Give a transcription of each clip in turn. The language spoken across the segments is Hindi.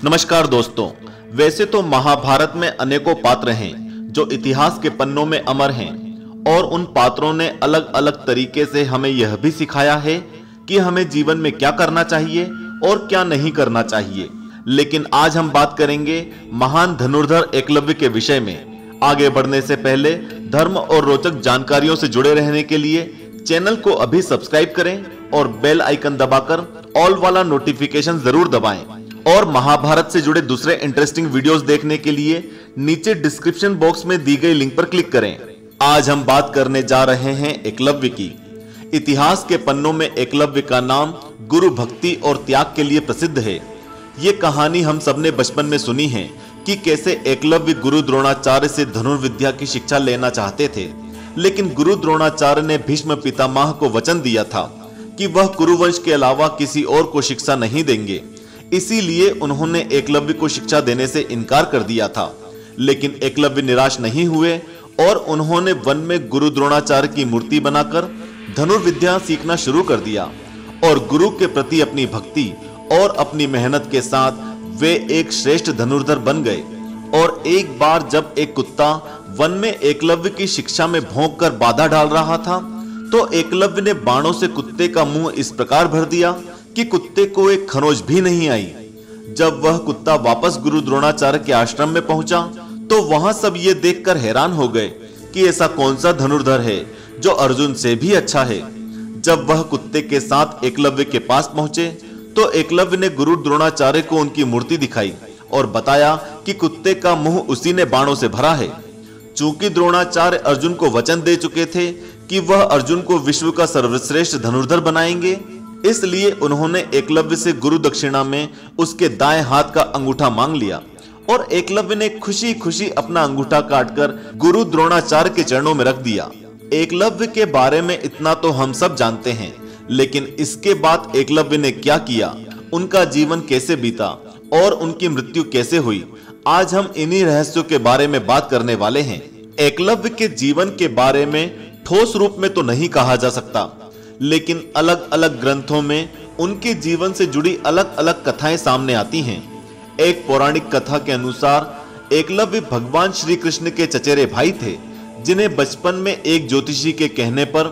नमस्कार दोस्तों। वैसे तो महाभारत में अनेकों पात्र हैं जो इतिहास के पन्नों में अमर हैं और उन पात्रों ने अलग अलग तरीके से हमें यह भी सिखाया है कि हमें जीवन में क्या करना चाहिए और क्या नहीं करना चाहिए। लेकिन आज हम बात करेंगे महान धनुर्धर एकलव्य के विषय में। आगे बढ़ने से पहले धर्म और रोचक जानकारियों से जुड़े रहने के लिए चैनल को अभी सब्सक्राइब करें और बेल आइकन दबाकर ऑल वाला नोटिफिकेशन जरूर दबाएं। और महाभारत से जुड़े दूसरे इंटरेस्टिंग वीडियोस देखने के लिए नीचे डिस्क्रिप्शन बॉक्स में दी गई लिंक पर क्लिक करें। आज हम बात करने जा रहे हैं एकलव्य की। इतिहास के पन्नों में एकलव्य का नाम गुरु भक्ति और त्याग के लिए प्रसिद्ध है। ये कहानी हम सबने बचपन में सुनी है कि कैसे एकलव्य गुरु द्रोणाचार्य से धनुर्विद्या की शिक्षा लेना चाहते थे, लेकिन गुरु द्रोणाचार्य ने भीष्म पितामह को वचन दिया था कि वह कुरुवंश के अलावा किसी और को शिक्षा नहीं देंगे। इसीलिए उन्होंने एकलव्य को शिक्षा देने से इनकार कर दिया था। लेकिन एकलव्य निराश नहीं हुए और उन्होंने वन में गुरु द्रोणाचार्य की मूर्ति बनाकर धनुर्विद्या सीखना शुरू कर दिया और गुरु के प्रति अपनी भक्ति और अपनी मेहनत के साथ वे एक श्रेष्ठ धनुर्धर बन गए। और एक बार जब एक कुत्ता वन में एकलव्य की शिक्षा में भौंककर बाधा डाल रहा था, तो एकलव्य ने बाणों से कुत्ते का मुंह इस प्रकार भर दिया कि कुत्ते को एक खरोंच भी नहीं आई। जब वह कुत्ता वापस गुरु द्रोणाचार्य के आश्रम में पहुंचा, तो वहां सब ये देखकर हैरान हो गए कि ऐसा कौन सा धनुर्धर है जो अर्जुन से भी अच्छा है। जब वह कुत्ते के साथ एकलव्य के पास पहुंचे, तो एकलव्य ने गुरु द्रोणाचार्य को उनकी मूर्ति दिखाई और बताया कि कुत्ते का मुंह उसी ने बाणों से भरा है। चूंकि द्रोणाचार्य अर्जुन को वचन दे चुके थे कि वह अर्जुन को विश्व का सर्वश्रेष्ठ धनुर्धर बनाएंगे, इसलिए उन्होंने एकलव्य से गुरु दक्षिणा में उसके दाएं हाथ का अंगूठा मांग लिया और एकलव्य ने खुशी खुशी अपना अंगूठा काटकर गुरु द्रोणाचार्य के चरणों में रख दिया। एकलव्य के बारे में इतना तो हम सब जानते हैं, लेकिन इसके बाद एकलव्य ने क्या किया, उनका जीवन कैसे बीता और उनकी मृत्यु कैसे हुई, आज हम इन्हीं रहस्यों के बारे में बात करने वाले हैं। एकलव्य के जीवन के बारे में ठोस रूप में तो नहीं कहा जा सकता, लेकिन अलग अलग ग्रंथों में उनके जीवन से जुड़ी अलग अलग कथाएं सामने आती हैं। एक पौराणिक कथा के अनुसार एकलव्य भगवान श्री कृष्ण के चचेरे भाई थे, जिन्हें बचपन में एक ज्योतिषी के कहने पर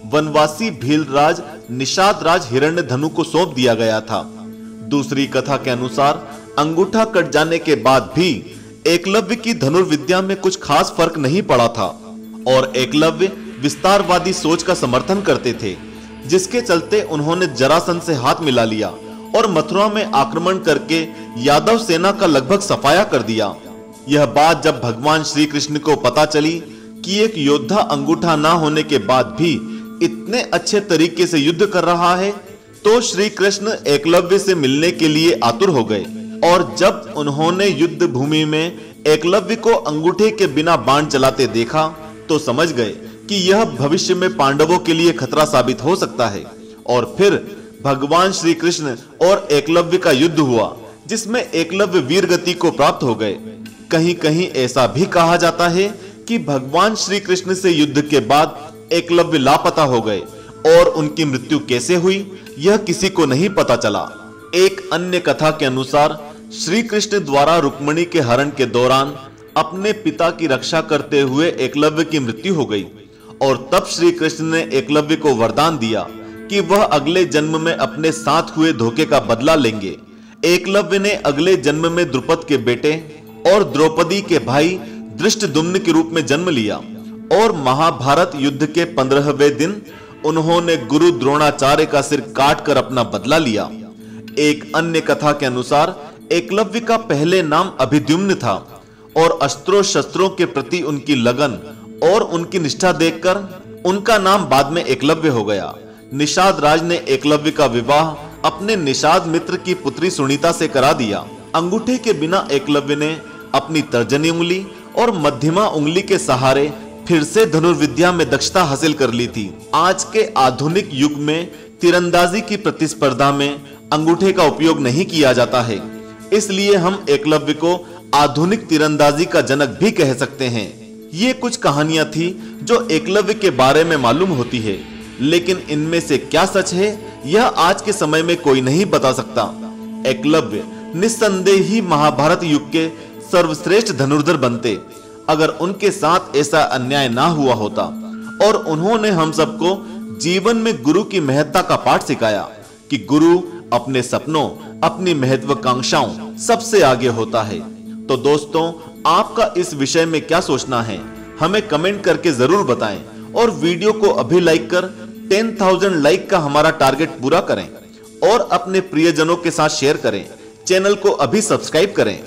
वनवासी भीलराज निषाद राज हिरण्यधनु को सौंप दिया गया था। दूसरी कथा के अनुसार अंगूठा कट जाने के बाद भी एकलव्य की धनुर्विद्या में कुछ खास फर्क नहीं पड़ा था और एकलव्य विस्तारवादी सोच का समर्थन करते थे, जिसके चलते उन्होंने जरासंध से हाथ मिला लिया और मथुरा में आक्रमण करके यादव सेना का लगभग सफाया कर दिया। यह बात जब भगवान श्री कृष्ण को पता चली कि एक योद्धा अंगूठा ना होने के बाद भी इतने अच्छे तरीके से युद्ध कर रहा है, तो श्री कृष्ण एकलव्य से मिलने के लिए आतुर हो गए। और जब उन्होंने युद्ध भूमि में एकलव्य को अंगूठे के बिना बाण चलाते देखा, तो समझ गए कि यह भविष्य में पांडवों के लिए खतरा साबित हो सकता है। और फिर भगवान श्री कृष्ण और एकलव्य का युद्ध हुआ, जिसमें एकलव्य वीर गति को प्राप्त हो गए। कहीं कहीं ऐसा भी कहा जाता है कि भगवान श्री कृष्ण से युद्ध के बाद एकलव्य लापता हो गए और उनकी मृत्यु कैसे हुई, यह किसी को नहीं पता चला। एक अन्य कथा के अनुसार श्री कृष्ण द्वारा रुक्मिणी के हरण के दौरान अपने पिता की रक्षा करते हुए एकलव्य की मृत्यु हो गई और तब श्री कृष्ण ने एकलव्य को वरदान दिया कि वह अगले जन्म में अपने साथ हुए धोखे का बदला लेंगे। एकलव्य ने अगले जन्म में द्रुपद के बेटे और द्रौपदी के भाई धृष्टद्युम्न के रूप में जन्म लिया और महाभारत युद्ध के 15वें दिन उन्होंने गुरु द्रोणाचार्य का सिर काटकर अपना बदला लिया। एक अन्य कथा के अनुसार एकलव्य का पहले नाम अभिद्युम्न था और अस्त्रों शस्त्रों के प्रति उनकी लगन और उनकी निष्ठा देखकर उनका नाम बाद में एकलव्य हो गया। निषाद राज ने एकलव्य का विवाह अपने निषाद मित्र की पुत्री सुनीता से करा दिया। अंगूठे के बिना एकलव्य ने अपनी तर्जनी उंगली और मध्यमा उंगली के सहारे फिर से धनुर्विद्या में दक्षता हासिल कर ली थी। आज के आधुनिक युग में तीरंदाजी की प्रतिस्पर्धा में अंगूठे का उपयोग नहीं किया जाता है, इसलिए हम एकलव्य को आधुनिक तीरंदाजी का जनक भी कह सकते हैं। ये कुछ कहानियां थी जो एकलव्य के बारे में मालूम होती है, लेकिन इनमें से क्या सच है यह आज के समय में कोई नहीं बता सकता। एकलव्य निस्संदेह ही महाभारत युग के सर्वश्रेष्ठ धनुर्धर बनते अगर उनके साथ ऐसा अन्याय ना हुआ होता और उन्होंने हम सबको जीवन में गुरु की महत्ता का पाठ सिखाया कि गुरु अपने सपनों, अपनी महत्वाकांक्षाओं सबसे आगे होता है। तो दोस्तों, आपका इस विषय में क्या सोचना है, हमें कमेंट करके जरूर बताएं और वीडियो को अभी लाइक कर 10,000 लाइक का हमारा टारगेट पूरा करें और अपने प्रियजनों के साथ शेयर करें। चैनल को अभी सब्सक्राइब करें।